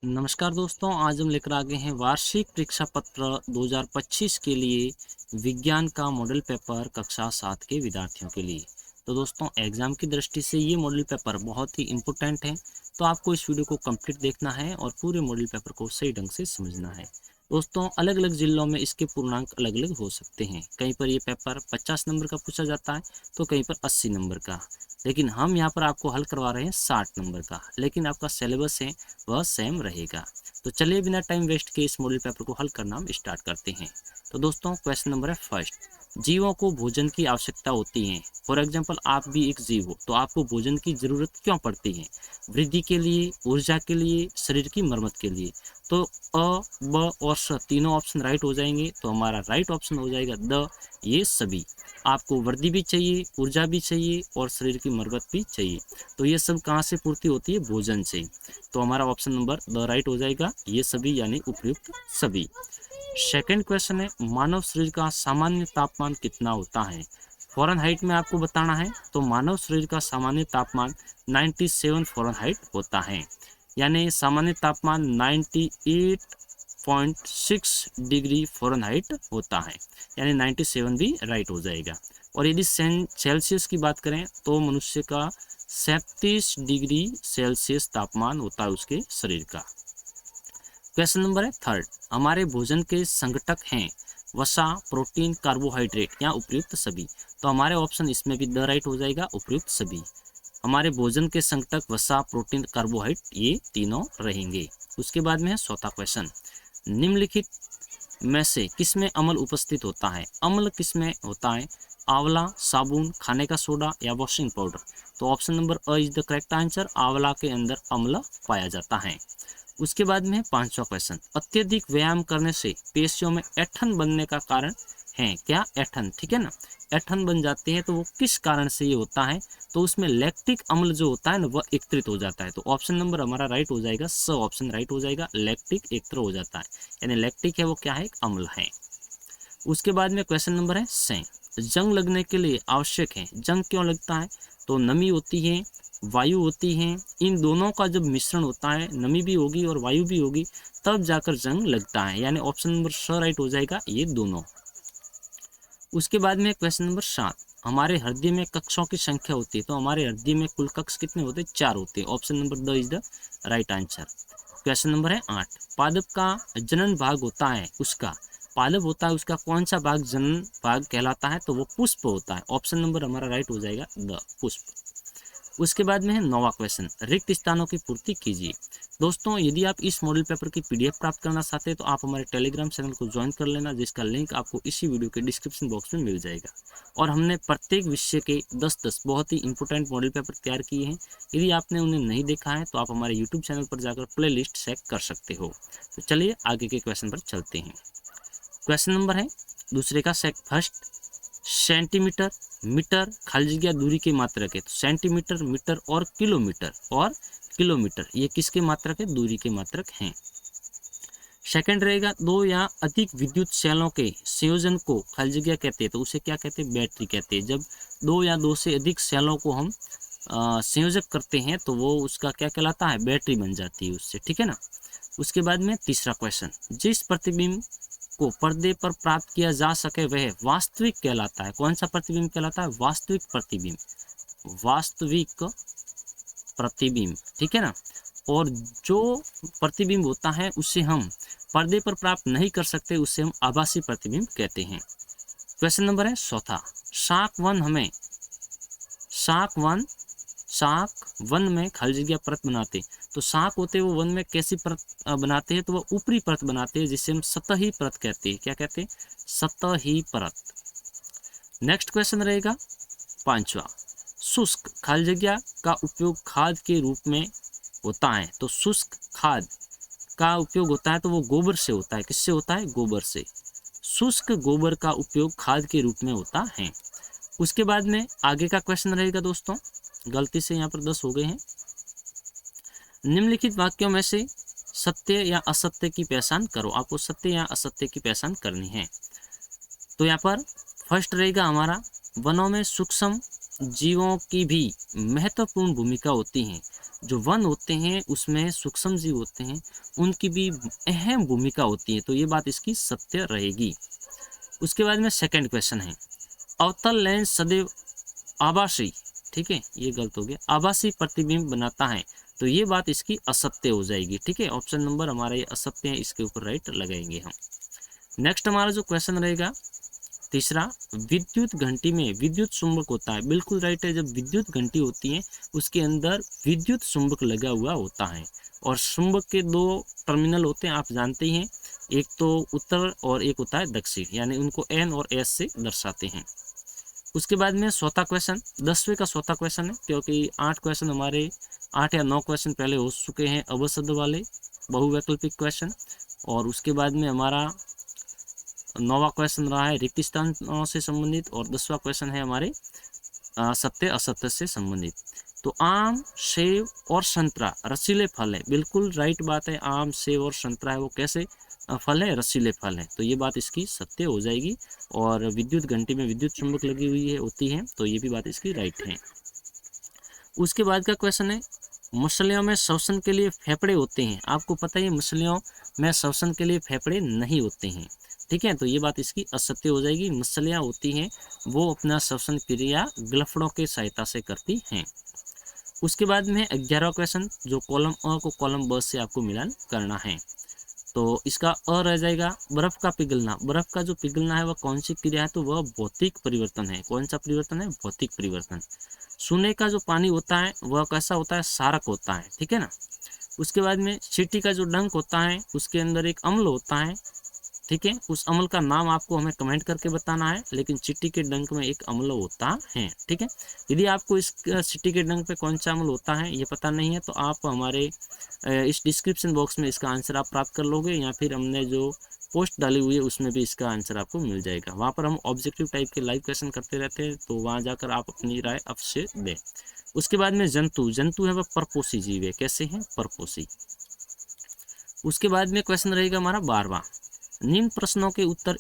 नमस्कार दोस्तों, आज हम लेकर आ गए हैं वार्षिक परीक्षा पत्र 2025 के लिए विज्ञान का मॉडल पेपर कक्षा 7 के विद्यार्थियों के लिए। तो दोस्तों, एग्जाम की दृष्टि से ये मॉडल पेपर बहुत ही इम्पोर्टेंट है, तो आपको इस वीडियो को कंप्लीट देखना है और पूरे मॉडल पेपर को सही ढंग से समझना है। दोस्तों, अलग अलग जिलों में इसके पूर्णांक अलग अलग हो सकते हैं। कहीं पर ये पेपर 50 नंबर का पूछा जाता है तो कहीं पर 80 नंबर का, लेकिन हम यहाँ पर आपको हल करवा रहे हैं 60 नंबर का। लेकिन आपका सिलेबस है वह सेम रहेगा। तो चलिए बिना टाइम वेस्ट के इस मॉडल पेपर को हल करना हम स्टार्ट करते हैं। तो दोस्तों, क्वेश्चन नंबर है फर्स्ट, जीवों को भोजन की आवश्यकता होती है। फॉर एग्जाम्पल, आप भी एक जीव हो तो आपको भोजन की जरूरत क्यों पड़ती है? वृद्धि के लिए, ऊर्जा के लिए, शरीर की मरम्मत के लिए। तो अ, ब और स तीनों ऑप्शन राइट हो जाएंगे, तो हमारा राइट ऑप्शन हो जाएगा द, ये सभी। आपको वृद्धि भी चाहिए, ऊर्जा भी चाहिए और शरीर की मरम्मत भी चाहिए। तो ये सब कहाँ से पूर्ति होती है? भोजन से। तो हमारा ऑप्शन नंबर द राइट हो जाएगा, ये सभी यानी उपयुक्त सभी। सेकंड क्वेश्चन है, मानव शरीर का सामान्य तापमान कितना होता है? फ़ारेनहाइट में आपको बताना है। तो मानव शरीर का सामान्य तापमान 97 फ़ारेनहाइट होता है, यानी सामान्य तापमान 98.6 डिग्री फ़ारेनहाइट होता है, यानी 97 भी राइट हो जाएगा। और यदि सेल्सियस की बात करें तो मनुष्य का 37 डिग्री सेल्सियस तापमान होता है उसके शरीर का। क्वेश्चन नंबर है थर्ड, हमारे भोजन के संघटक हैं वसा, प्रोटीन, कार्बोहाइड्रेट या उपयुक्त सभी। तो हमारे ऑप्शन इसमें भी द राइट हो जाएगा, उपयुक्त सभी। हमारे भोजन के संघटक वसा, प्रोटीन, कार्बोहाइड्रेट ये तीनों रहेंगे। उसके बाद में है चौथा क्वेश्चन, निम्नलिखित में से किसमें अम्ल उपस्थित होता है? अम्ल किसमें होता है? आंवला, साबुन, खाने का सोडा या वॉशिंग पाउडर। तो option number a is the correct answer, आंवला के अंदर अम्ल पाया जाता है। उसके बाद में है पांचवा क्वेश्चन, अत्यधिक व्यायाम करने से पेशियों में ऐंठन बनने का कारण है क्या? ऐंठन, ठीक है ना, ऐंठन बन जाती है तो वो किस कारण से ये होता है? तो उसमें लैक्टिक अम्ल जो होता है ना वह एकत्रित हो जाता है। तो ऑप्शन नंबर हमारा राइट हो जाएगा, स ऑप्शन राइट हो जाएगा, लैक्टिक एकत्र हो जाता है, यानी लैक्टिक है वो क्या है? एक अम्ल है। उसके बाद में क्वेश्चन नंबर है से, जंग लगने के लिए आवश्यक है। जंग क्यों लगता है? तो नमी होती है, वायु होती है, इन दोनों का जब मिश्रण होता है, नमी भी होगी और वायु भी होगी, तब जाकर जंग लगता है, यानी ऑप्शन नंबर स राइट हो जाएगा, ये दोनों। उसके बाद में क्वेश्चन नंबर 7, हमारे हृदय में कक्षों की संख्या होती है। तो हमारे हृदय में कुल कक्ष कितने होते हैं? 4 होते हैं। Option number the is the right answer. Question number है 8, पादप का जनन भाग होता है उसका, पादप होता है उसका कौन सा भाग जनन भाग कहलाता है? तो वो पुष्प होता है। ऑप्शन नंबर हमारा राइट हो जाएगा, द पुष्प। उसके बाद में है 9वां क्वेश्चन, रिक्त स्थानों की पूर्ति कीजिए। दोस्तों, यदि आप इस मॉडल पेपर की पीडीएफ प्राप्त करना चाहते हैं तो आप हमारे टेलीग्राम चैनल को ज्वाइन कर लेना, जिसका लिंक आपको इसी वीडियो के डिस्क्रिप्शन बॉक्स में मिल जाएगा। और हमने प्रत्येक विषय के 10-10 बहुत ही इंपॉर्टेंट मॉडल पेपर तैयार किए हैं। यदि आपने उन्हें नहीं देखा है तो आप हमारे यूट्यूब चैनल पर जाकर प्ले लिस्ट चेक कर सकते हो। तो चलिए आगे के क्वेश्चन पर चलते हैं। क्वेश्चन नंबर है दूसरे का फर्स्ट, सेंटीमीटर, मीटर, खाली जगह दूरी के मात्रक है। तो सेंटीमीटर, मीटर और किलोमीटर ये किसके मात्रक है? दूरी के मात्रक हैं। सेकंड रहेगा, दो या अधिक विद्युत सेलों के संयोजन को खाली जगह कहते हैं। तो उसे क्या कहते हैं? बैटरी कहते हैं। जब दो या दो से अधिक सेलों को हम संयोजक करते हैं तो वो उसका क्या कहलाता है? बैटरी बन जाती है उससे, ठीक है ना। उसके बाद में तीसरा क्वेश्चन, जिस प्रतिबिंब को पर्दे पर प्राप्त किया जा सके वह वास्तविक कहलाता है। कौन सा प्रतिबिंब कहलाता है? वास्तविक प्रतिबिंब, वास्तविक प्रतिबिंब, ठीक है ना। और जो प्रतिबिंब होता है उसे हम पर्दे पर प्राप्त नहीं कर सकते, उसे हम आभासी प्रतिबिंब कहते हैं। क्वेश्चन नंबर है चौथा, शाक वन में खाली जगह परत बनाते। तो शाक होते हैं वो वन में कैसी परत बनाते हैं? तो वो ऊपरी परत बनाते हैं, जिसे हम सतही परत कहते हैं। क्या कहते हैं? सतही परत। नेक्स्ट क्वेश्चन रहेगा पांचवा, शुष्क खाली जगह का उपयोग खाद के रूप में होता है। तो शुष्क खाद का उपयोग होता है तो वो गोबर से होता है। किससे होता है? गोबर से। शुष्क गोबर का उपयोग खाद के रूप में होता है। उसके बाद में आगे का क्वेश्चन रहेगा दोस्तों, गलती से यहाँ पर 10 हो गए हैं। निम्नलिखित वाक्यों में से सत्य या असत्य की पहचान करो। आपको सत्य या असत्य की पहचान करनी है। तो यहाँ पर फर्स्ट रहेगा हमारा, वनों में सूक्ष्म जीवों की भी महत्वपूर्ण भूमिका होती है। जो वन होते हैं उसमें सूक्ष्म जीव होते हैं, उनकी भी अहम भूमिका होती है, तो ये बात इसकी सत्य रहेगी। उसके बाद में सेकंड क्वेश्चन है, अवतल लेंस सदैव आभासी, ठीक है, ये गलत हो गया, आभासी प्रतिबिंब बनाता है, तो ये बात इसकी असत्य हो जाएगी। ठीक है, ऑप्शन नंबर हमारा ये असत्य है, इसके ऊपर राइट लगाएंगे हम। नेक्स्ट हमारा जो क्वेश्चन रहेगा तीसरा, विद्युत घंटी में विद्युत चुंबक होता है, बिल्कुल राइट है। जब विद्युत घंटी होती है उसके अंदर विद्युत चुंबक लगा हुआ होता है, और चुंबक के दो टर्मिनल होते हैं, आप जानते ही हैं, एक तो उत्तर और एक होता है दक्षिण, यानी उनको एन और एस से दर्शाते हैं। उसके बाद में चौथा क्वेश्चन 10वें का चौथा क्वेश्चन है, क्योंकि 8 क्वेश्चन हमारे 8 या 9 क्वेश्चन पहले हो चुके हैं अवशब्द वाले बहुवैकल्पिक क्वेश्चन, और उसके बाद में हमारा 9वां क्वेश्चन रहा है रिक्त स्थानों से संबंधित, और 10वां क्वेश्चन है हमारे सत्य असत्य से संबंधित। तो आम, सेब और संतरा रसीले फल है, बिल्कुल राइट बात है। आम, सेब और संतरा है वो कैसे फल है? रसीले फल है, तो ये बात इसकी सत्य हो जाएगी। और विद्युत घंटी में विद्युत चुंबक लगी हुई है होती है, तो ये भी बात इसकी राइट है। उसके बाद का क्वेश्चन है, मछलियों में श्वसन के लिए फेफड़े होते हैं, आपको पता है मछलियों में श्वसन के लिए फेफड़े नहीं होते हैं, ठीक है, तो ये बात इसकी असत्य हो जाएगी। मछलियाँ होती हैं वो अपना श्वसन क्रिया ग्लफ्ड़ों के सहायता से करती हैं। उसके बाद में 11वां क्वेश्चन, जो कॉलम अ को कॉलम ब से आपको मिलान करना है, तो इसका अ रह जाएगा बर्फ का पिघलना। बर्फ का जो पिघलना है वह कौन सी क्रिया है? तो वह भौतिक परिवर्तन है। कौन सा परिवर्तन है? भौतिक परिवर्तन। सोने का जो पानी होता है वह कैसा होता है? क्षारक होता है, ठीक है ना। उसके बाद में चींटी का जो डंक होता है उसके अंदर एक अम्ल होता है, ठीक है, उस अम्ल का नाम आपको हमें कमेंट करके बताना है, लेकिन चींटी के डंक में एक अम्ल होता है, ठीक है। यदि आपको इस चींटी के डंक पे कौन सा अम्ल होता है ये पता नहीं है, तो आप हमारे इस डिस्क्रिप्शन बॉक्स में इसका आंसर आप प्राप्त कर लोगे, या फिर हमने जो पोस्ट डाली हुई है उसमें भी इसका आंसर आपको मिल जाएगा। वहाँ पर हम ऑब्जेक्टिव टाइप के लाइव क्वेश्चन करते रहते हैं, तो वहाँ जाकर आप अपनी राय अवश्य दें। उसके बाद में जंतु, जंतु है वह परपोषी जीव है। कैसे हैं? परपोषी। उसके बाद में क्वेश्चन रहेगा हमारा 12वां, निम्न प्रश्नों के उत्तर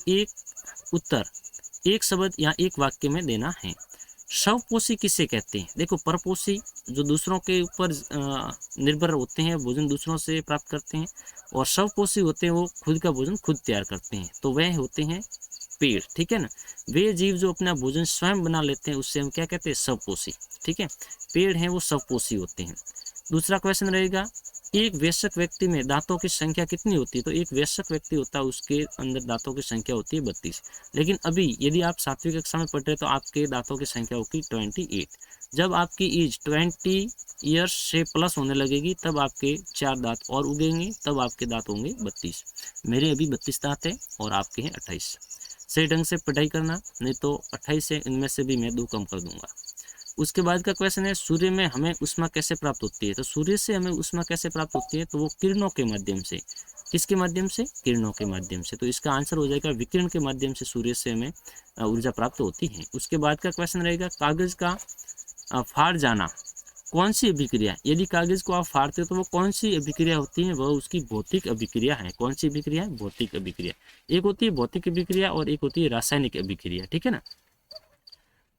एक शब्द या एक वाक्य में देना है। स्वपोषी किसे कहते हैं? देखो, परपोषी जो दूसरों के ऊपर निर्भर होते हैं, भोजन दूसरों से प्राप्त करते हैं, और स्वपोषी होते हैं वो खुद का भोजन खुद तैयार करते हैं, तो वह होते हैं पेड़, ठीक है ना। वे जीव जो अपना भोजन स्वयं बना लेते हैं उससे हम क्या कहते हैं? स्वपोषी, ठीक है। पेड़ हैं वो स्वपोषी होते हैं। दूसरा क्वेश्चन रहेगा, एक वयस्क व्यक्ति में दांतों की संख्या कितनी होती है? तो एक वयस्क व्यक्ति होता है उसके अंदर दांतों की संख्या होती है 32, लेकिन अभी यदि आप 7वीं कक्षा में पढ़ रहे तो आपके दांतों की संख्या होगी 28। जब आपकी एज 20 ईयर्स से प्लस होने लगेगी तब आपके 4 दांत और उगेंगे, तब आपके दांत होंगे 32। मेरे अभी 32 दांत है और आपके हैं 28। सही ढंग से पढ़ाई करना, नहीं तो 28 है, इनमें से भी मैं 2 कम कर दूंगा। उसके बाद का क्वेश्चन है, सूर्य में हमें ऊष्मा कैसे प्राप्त होती है? तो सूर्य से हमें ऊष्मा कैसे प्राप्त होती है? तो वो किरणों के माध्यम से। किसके माध्यम से? किरणों के माध्यम से। तो इसका आंसर हो जाएगा विकिरण के माध्यम से सूर्य से हमें ऊर्जा प्राप्त होती है। उसके बाद का क्वेश्चन रहेगा, कागज का फाड़ जाना कौन सी अभिक्रिया? यदि कागज को आप फाड़ते हो तो वो कौन सी अभिक्रिया होती है? वह उसकी भौतिक अभिक्रिया है। कौन सी अभिक्रिया है? भौतिक अभिक्रिया। एक होती है भौतिक अभिक्रिया और एक होती है रासायनिक अभिक्रिया, ठीक है ना।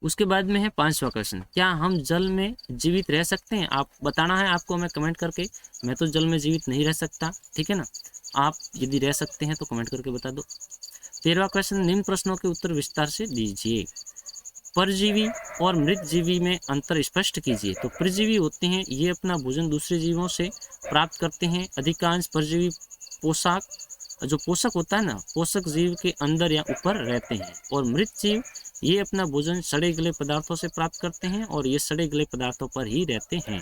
उसके बाद में है 5वां क्वेश्चन, क्या हम जल में जीवित रह सकते हैं? आप बताना है आपको हमें कमेंट करके। मैं तो जल में जीवित नहीं रह सकता, ठीक है ना। आप यदि रह सकते हैं तो कमेंट करके बता दो। 13वां क्वेश्चन, निम्न प्रश्नों के उत्तर विस्तार से दीजिए। परजीवी और मृत जीवी में अंतर स्पष्ट कीजिए। तो परजीवी होते हैं ये अपना भोजन दूसरे जीवों से प्राप्त करते हैं। अधिकांश परजीवी जो पोषक होता है ना, पोषक जीव के अंदर या ऊपर रहते हैं, और मृत जीव ये अपना भोजन सड़े गले पदार्थों से प्राप्त करते हैं और ये सड़े गले पदार्थों पर ही रहते हैं।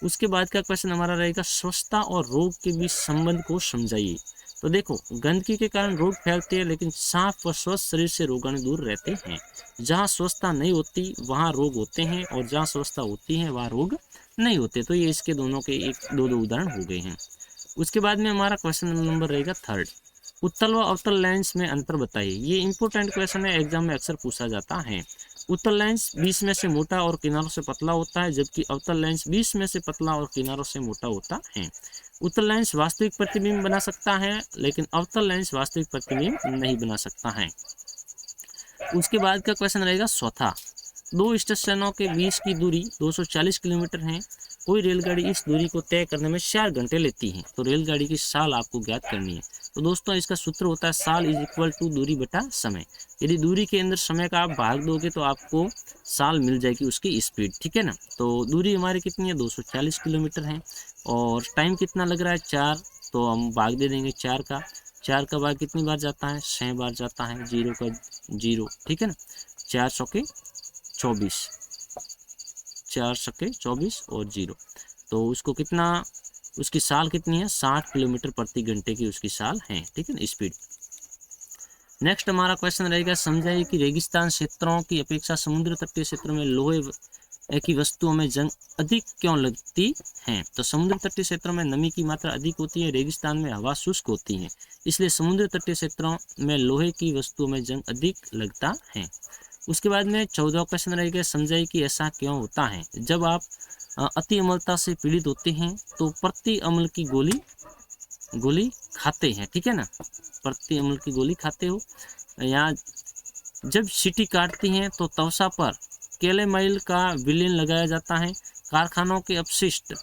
उसके बाद का क्वेश्चन हमारा रहेगा, स्वच्छता और रोग के बीच संबंध को समझाइए। तो देखो, गंदगी के कारण रोग फैलते हैं, लेकिन साफ व स्वस्थ शरीर से रोगाणु दूर रहते हैं। जहाँ स्वच्छता नहीं होती वहाँ रोग होते हैं, और जहाँ स्वच्छता होती है वहाँ रोग नहीं होते। तो ये इसके दोनों के एक दो उदाहरण हो गए हैं। उसके बाद में हमारा क्वेश्चन नंबर रहेगा 3rd, उत्तल व अवतल लेंस में अंतर बताइए। ये इंपॉर्टेंट क्वेश्चन है, एग्जाम में अक्सर पूछा जाता है। उत्तल लेंस 20 में से मोटा और किनारों से पतला होता है, जबकि अवतल लेंस 20 में से पतला और किनारों से मोटा होता है। उत्तल लेंस वास्तविक प्रतिबिंब बना सकता है, लेकिन अवतल लेंस वास्तविक प्रतिबिंब नहीं बना सकता है। उसके बाद का क्वेश्चन रहेगा 4था, 2 स्टेशनों के बीच की दूरी 240 किलोमीटर है। कोई रेलगाड़ी इस दूरी को तय करने में 4 घंटे लेती है, तो रेलगाड़ी की साल आपको ज्ञात करनी है। तो दोस्तों इसका सूत्र होता है साल इज इक्वल टू दूरी बटा समय। यदि दूरी के अंदर समय का आप भाग दोगे तो आपको साल मिल जाएगी उसकी स्पीड, ठीक है ना। तो दूरी हमारी कितनी है, 240 किलोमीटर है, और टाइम कितना लग रहा है 4, तो हम भाग दे देंगे 4 का। 4 का भाग कितनी बार जाता है, 6 बार जाता है, 0 का 0, ठीक है ना। 4 सौके 24, 4 सके 24 और 0, तो उसको कितना, उसकी साल कितनी है, 60 किलोमीटर प्रति घंटे की उसकी साल है, ठीक है ना, स्पीड। नेक्स्ट हमारा क्वेश्चन रहेगा, समझाइए कि रेगिस्तान क्षेत्रों की अपेक्षा समुद्र तटीय क्षेत्रों में लोहे की वस्तुओं में जंग अधिक क्यों लगती है। तो समुद्र तटीय क्षेत्रों में नमी की मात्रा अधिक होती है, रेगिस्तान में हवा शुष्क होती है, इसलिए समुद्र तटीय क्षेत्रों में लोहे की वस्तुओं में जंग अधिक लगता है। उसके बाद में 14वां क्वेश्चन रहेगा, समझाइए कि ऐसा क्यों होता है। जब आप अति अम्लता से पीड़ित होते हैं तो प्रति अम्ल की गोली खाते हैं, ठीक है ना, प्रति अम्ल की गोली खाते हो। यहाँ जब सीटी काटती हैं तो तवसा पर कैलेमाइल का विलेन लगाया जाता है। कारखानों के अपशिष्ट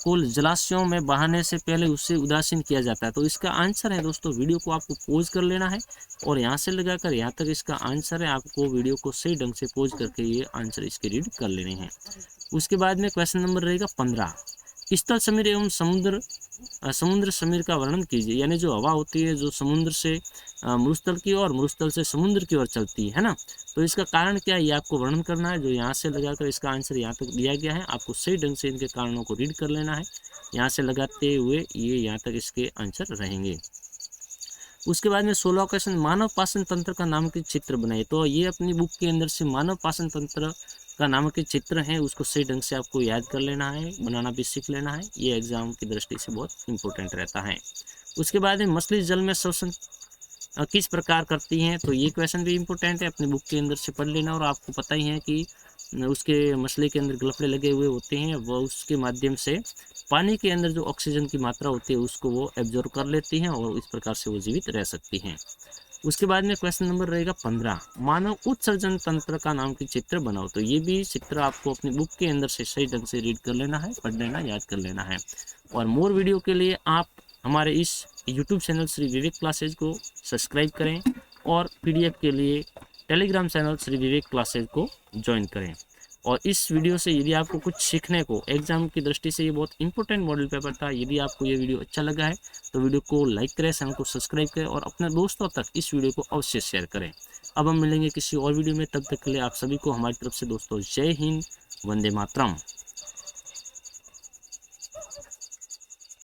को जलाशयों में बहाने से पहले उससे उदासीन किया जाता है। तो इसका आंसर है दोस्तों, वीडियो को आपको पॉज कर लेना है और यहाँ से लगाकर यहाँ तक इसका आंसर है, आपको वीडियो को सही ढंग से पॉज करके ये आंसर इसके रीड कर लेने हैं। उसके बाद में क्वेश्चन नंबर रहेगा 15, स्थल समीर एवं समुद्र समीर का वर्णन कीजिए। यानी जो हवा होती है जो समुद्र से मरुस्थल की ओर, मरुस्थल से समुद्र की ओर चलती है ना, तो इसका कारण क्या है ये आपको वर्णन करना है। जो यहाँ से लगाकर इसका आंसर यहाँ तक दिया गया है, आपको सही ढंग से इनके कारणों को रीड कर लेना है। यहाँ से लगाते हुए ये यहाँ तक इसके आंसर रहेंगे। उसके बाद में 16वां क्वेश्चन, मानव पाचन तंत्र का नामांकित चित्र बनाइए। तो ये अपनी बुक के अंदर से मानव पाचन तंत्र का नामांकित चित्र है, उसको सही ढंग से आपको याद कर लेना है, बनाना भी सीख लेना है, ये एग्जाम की दृष्टि से बहुत इंपॉर्टेंट रहता है। उसके बाद में मछली जल में श्वसन किस प्रकार करती हैं, तो ये क्वेश्चन भी इंपॉर्टेंट है, अपनी बुक के अंदर से पढ़ लेना। और आपको पता ही है कि उसके मछली के अंदर गलफड़े लगे हुए होते हैं, वह उसके माध्यम से पानी के अंदर जो ऑक्सीजन की मात्रा होती है उसको वो एब्जॉर्ब कर लेती हैं और इस प्रकार से वो जीवित रह सकती हैं। उसके बाद में क्वेश्चन नंबर रहेगा 15, मानव उत्सर्जन तंत्र का नाम की चित्र बनाओ। तो ये भी चित्र आपको अपनी बुक के अंदर से सही ढंग से रीड कर लेना है, पढ़ लेना, याद कर लेना है। और मोर वीडियो के लिए आप हमारे इस YouTube channel Shri Vivek classes को सब्सक्राइब करें और PDF के लिए Telegram channel Shri Vivek classes को ज्वाइन करें। और इस वीडियो से यदि आपको कुछ सीखने को, एग्जाम की दृष्टि से ये बहुत इंपॉर्टेंट मॉडल पेपर था, यदि आपको ये वीडियो अच्छा लगा है तो वीडियो को लाइक करें, चैनल को सब्सक्राइब करें और अपने दोस्तों तक इस वीडियो को अवश्य शेयर करें। अब हम मिलेंगे किसी और वीडियो में, तब तक के लिए आप सभी को हमारी तरफ से दोस्तों जय हिंद, वंदे मातरम।